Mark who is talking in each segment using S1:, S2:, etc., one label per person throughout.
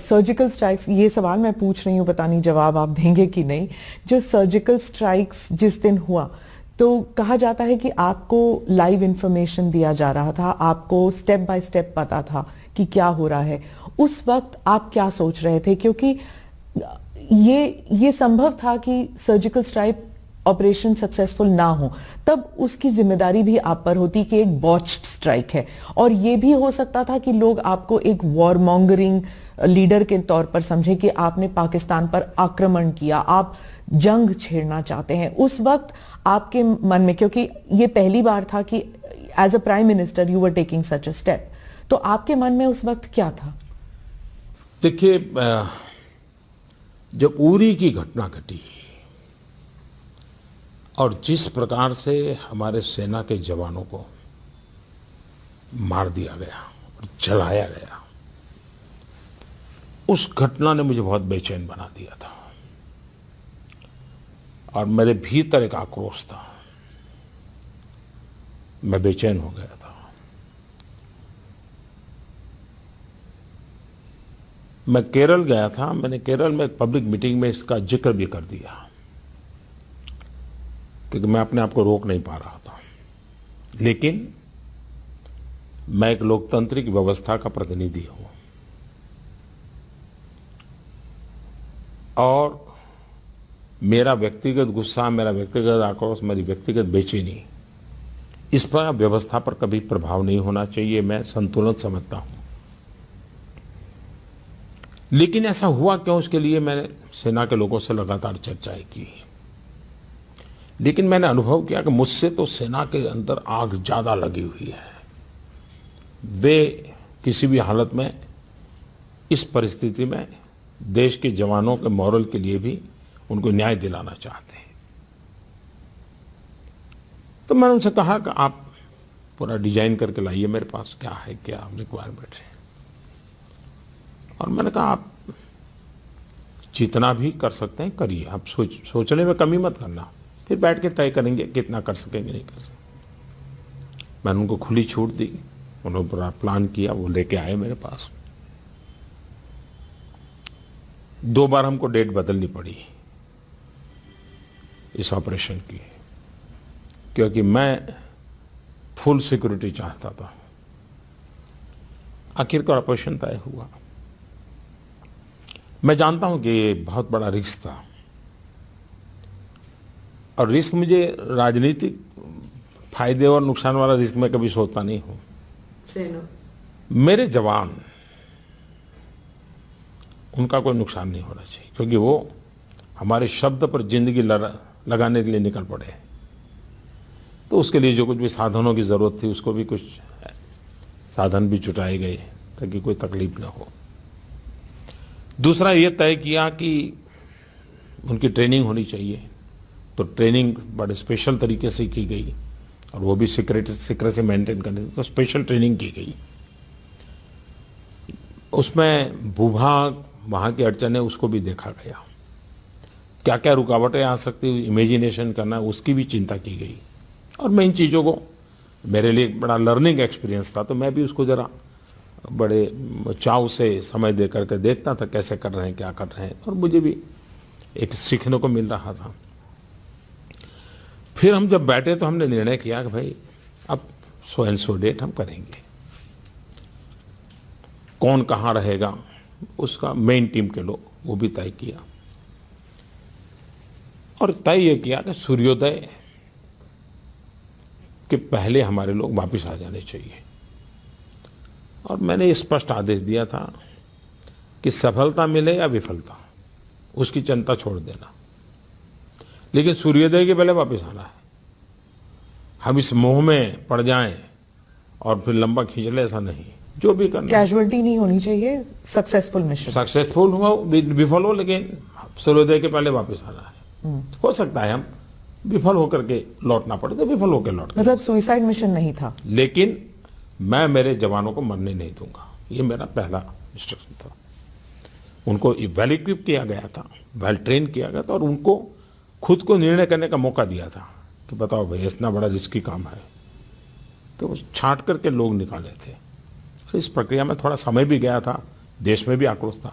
S1: Surgical strikes, ये सवाल मैं पूछ रही हूँ, पता नहीं जवाब आप देंगे कि नहीं। जो सर्जिकल स्ट्राइक्स जिस दिन हुआ तो कहा जाता है कि आपको लाइव इंफॉर्मेशन दिया जा रहा था, आपको स्टेप बाय स्टेप पता था कि क्या हो रहा है। उस वक्त आप क्या सोच रहे थे? क्योंकि ये संभव था कि सर्जिकल स्ट्राइक ऑपरेशन सक्सेसफुल ना हो, तब उसकी जिम्मेदारी भी आप पर होती कि एक बॉच्ड स्ट्राइक है। और ये भी हो सकता था कि लोग आपको एक वॉर मॉन्गरिंग लीडर के तौर पर समझे कि आपने पाकिस्तान पर आक्रमण किया, आप जंग छेड़ना चाहते हैं। उस वक्त आपके मन में, क्योंकि ये पहली बार था कि as a prime minister you were taking such a step, तो आपके मन में उस वक्त क्या था?
S2: देखिए, जब उरी की घटना घटी और जिस प्रकार से हमारे सेना के जवानों को मार दिया गया और जलाया गया, उस घटना ने मुझे बहुत बेचैन बना दिया था और मेरे भीतर एक आक्रोश था। मैं बेचैन हो गया था। मैं केरल गया था। मैंने केरल में एक पब्लिक मीटिंग में इसका जिक्र भी कर दिया, क्योंकि मैं अपने आप को रोक नहीं पा रहा था। लेकिन मैं एक लोकतांत्रिक व्यवस्था का प्रतिनिधि हूं और मेरा व्यक्तिगत गुस्सा, मेरा व्यक्तिगत आक्रोश, मेरी व्यक्तिगत बेचैनी, इस पर व्यवस्था पर कभी प्रभाव नहीं होना चाहिए। मैं संतुलन समझता हूं। लेकिन ऐसा हुआ क्यों, उसके लिए मैंने सेना के लोगों से लगातार चर्चाएं की। लेकिन मैंने अनुभव किया कि मुझसे तो सेना के अंदर आग ज्यादा लगी हुई है। वे किसी भी हालत में इस परिस्थिति में देश के जवानों के मॉरल के लिए भी उनको न्याय दिलाना चाहते हैं। तो मैंने उनसे कहा कि आप पूरा डिजाइन करके लाइए मेरे पास, क्या है, क्या रिक्वायरमेंट है। और मैंने कहा आप जितना भी कर सकते हैं करिए, आप सोचने में कमी मत करना, फिर बैठ के तय करेंगे कितना कर सकेंगे, नहीं कर सकेंगे। मैंने उनको खुली छूट दी। उन्होंने पूरा प्लान किया, वो लेके आए मेरे पास। 2 बार हमको डेट बदलनी पड़ी इस ऑपरेशन की, क्योंकि मैं फुल सिक्योरिटी चाहता था। आखिरकार ऑपरेशन तय हुआ। मैं जानता हूं कि ये बहुत बड़ा रिस्क था और रिस्क मुझे राजनीतिक फायदे और नुकसान वाला रिस्क मैं कभी सोचता नहीं हूं। मेरे जवान, उनका कोई नुकसान नहीं होना चाहिए, क्योंकि वो हमारे शब्द पर जिंदगी लगाने के लिए निकल पड़े। तो उसके लिए जो कुछ भी साधनों की जरूरत थी, उसको भी कुछ साधन भी जुटाए गए ताकि कोई तकलीफ ना हो। दूसरा ये तय किया कि उनकी ट्रेनिंग होनी चाहिए, तो ट्रेनिंग बड़े स्पेशल तरीके से की गई और वो भी सीक्रेसी मेंटेन करने, तो स्पेशल ट्रेनिंग की गई। उसमें भूभाग, वहाँ की अड़चनें, उसको भी देखा गया। क्या क्या रुकावटें आ सकती, इमेजिनेशन करना, उसकी भी चिंता की गई। और मैं इन चीज़ों को, मेरे लिए बड़ा लर्निंग एक्सपीरियंस था, तो मैं भी उसको ज़रा बड़े चाव से समय दे करके देखता था कैसे कर रहे हैं, क्या कर रहे हैं, और मुझे भी एक सीखने को मिल रहा था। फिर हम जब बैठे तो हमने निर्णय किया कि भाई अब सो एंड सो डेट हम करेंगे। कौन कहाँ रहेगा, उसका मेन टीम के लोग, वो भी तय किया। और तय ये किया कि सूर्योदय के पहले हमारे लोग वापस आ जाने चाहिए। और मैंने स्पष्ट आदेश दिया था कि सफलता मिले या विफलता, उसकी चिंता छोड़ देना, लेकिन सूर्योदय के पहले वापस आना है। हम इस मोह में पड़ जाएं और फिर लंबा खींच ले, ऐसा नहीं। जो भी करना,
S1: कैजुअलिटी नहीं होनी चाहिए, सक्सेसफुल मिशन,
S2: सक्सेसफुल हो विफल हो, लेकिन सूर्योदय के पहले वापस आना है। हो सकता है हम विफल होकर के लौटना पड़े तो विफल होकर लौट,
S1: मतलब सुसाइड मिशन नहीं था।
S2: लेकिन मैं मेरे जवानों को मरने नहीं दूंगा, ये मेरा पहला इंस्ट्रक्शन था। उनको वेल इक्विप किया गया था, वेल ट्रेन किया गया था, और उनको खुद को निर्णय करने का मौका दिया था कि बताओ भाई इतना बड़ा रिस्की काम है। तो छांट करके लोग निकाले थे। तो इस प्रक्रिया में थोड़ा समय भी गया था, देश में भी आक्रोश था।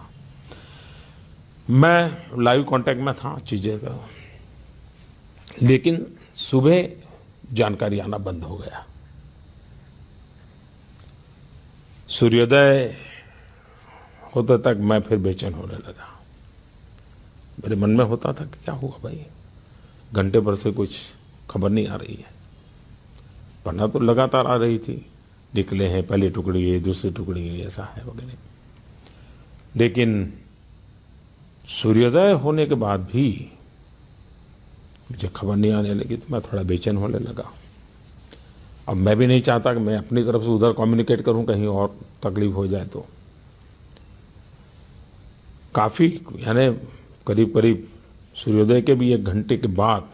S2: मैं लाइव कांटेक्ट में था चीजें तो, लेकिन सुबह जानकारी आना बंद हो गया। सूर्योदय होते तक मैं फिर बेचैन होने लगा। मेरे मन में होता था कि क्या हुआ भाई, घंटे भर से कुछ खबर नहीं आ रही है। पढ़ना तो लगातार आ रही थी, निकले हैं पहली टुकड़ी ये, दूसरी टुकड़ी ये, ऐसा है वगैरह, लेकिन सूर्योदय होने के बाद भी मुझे खबर नहीं आने लगी, तो मैं थोड़ा बेचैन होने लगा। अब मैं भी नहीं चाहता कि मैं अपनी तरफ से उधर कम्युनिकेट करूं, कहीं और तकलीफ हो जाए। तो काफ़ी यानी करीब करीब सूर्योदय के भी 1 घंटे के बाद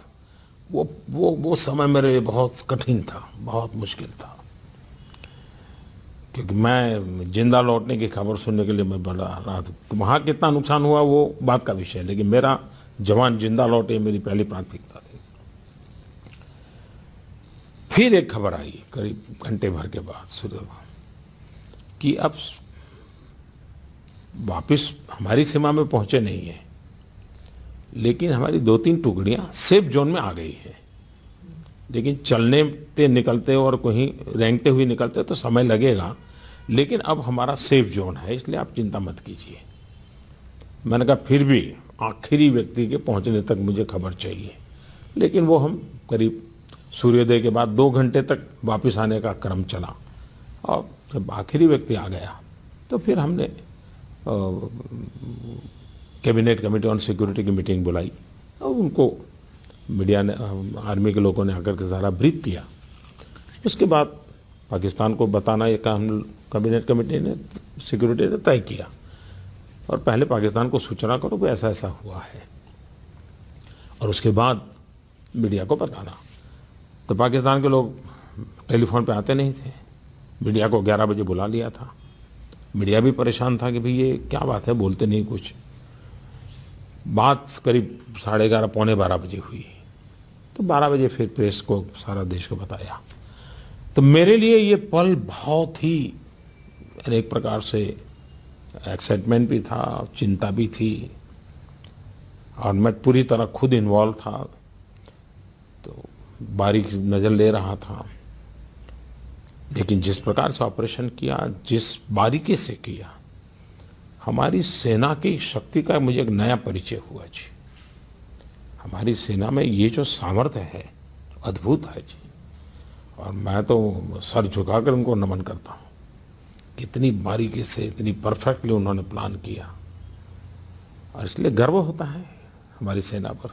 S2: वो समय मेरे लिए बहुत कठिन था, बहुत मुश्किल था, क्योंकि मैं जिंदा लौटने की खबर सुनने के लिए मैं बड़ा रहा था। वहाँ कितना नुकसान हुआ वो बात का विषय है, लेकिन मेरा जवान जिंदा लौटे मेरी पहली प्राथमिकता थी। फिर एक खबर आई करीब घंटे भर के बाद सूर्योदय कि अब वापस हमारी सीमा में पहुंचे नहीं है, लेकिन हमारी 2-3 टुकड़ियां सेफ जोन में आ गई है। लेकिन चलने निकलते और कहीं रेंगते हुए निकलते तो समय लगेगा, लेकिन अब हमारा सेफ जोन है, इसलिए आप चिंता मत कीजिए। मैंने कहा फिर भी आखिरी व्यक्ति के पहुंचने तक मुझे खबर चाहिए। लेकिन वो हम करीब सूर्योदय के बाद 2 घंटे तक वापस आने का क्रम चला, और जब आखिरी व्यक्ति आ गया तो फिर हमने कैबिनेट कमेटी ऑन सिक्योरिटी की मीटिंग बुलाई, और उनको मीडिया ने, आर्मी के लोगों ने आकर के सारा ब्रीफ किया। उसके बाद पाकिस्तान को बताना ये काम कैबिनेट कमेटी ने, सिक्योरिटी ने तय किया, और पहले पाकिस्तान को सूचना करो कि ऐसा ऐसा हुआ है, और उसके बाद मीडिया को बताना। तो पाकिस्तान के लोग टेलीफोन पे आते नहीं थे। मीडिया को 11 बजे बुला लिया था। मीडिया भी परेशान था कि भाई ये क्या बात है, बोलते नहीं कुछ। बात करीब 11:30 पौने 12 बजे हुई, तो 12 बजे फिर प्रेस को, सारा देश को बताया। तो मेरे लिए ये पल बहुत ही एक प्रकार से एक्साइटमेंट भी था, चिंता भी थी, और मैं पूरी तरह खुद इन्वॉल्व था, तो बारीक नज़र ले रहा था। लेकिन जिस प्रकार से ऑपरेशन किया, जिस बारीकी से किया, हमारी सेना की शक्ति का मुझे एक नया परिचय हुआ जी। हमारी सेना में ये जो सामर्थ्य है अद्भुत है जी, और मैं तो सर झुकाकर उनको नमन करता हूँ। कितनी बारीकी से, इतनी परफेक्टली उन्होंने प्लान किया, और इसलिए गर्व होता है हमारी सेना पर।